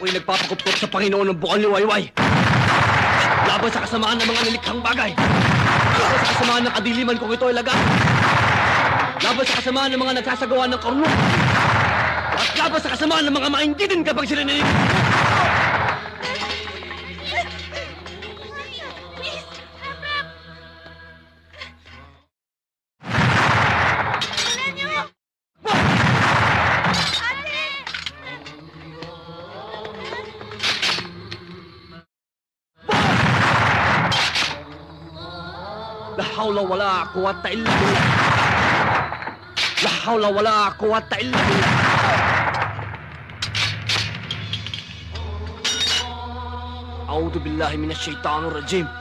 Ako'y nagpapakupkop sa Panginoon ng bukal liwayway. Laban sa kasamaan ng mga nilikhang bagay. Laban sa kasamaan ng kadiliman kung ito ay laga. Laban sa kasamaan ng mga nagsasagawa ng karunong. At laban sa kasamaan ng mga maintindihan kapag sila nililig. La hawla wala quwwata illa billah. La hawla wala quwwata illa billah. A'udhu billahi minash shaitanir rajim.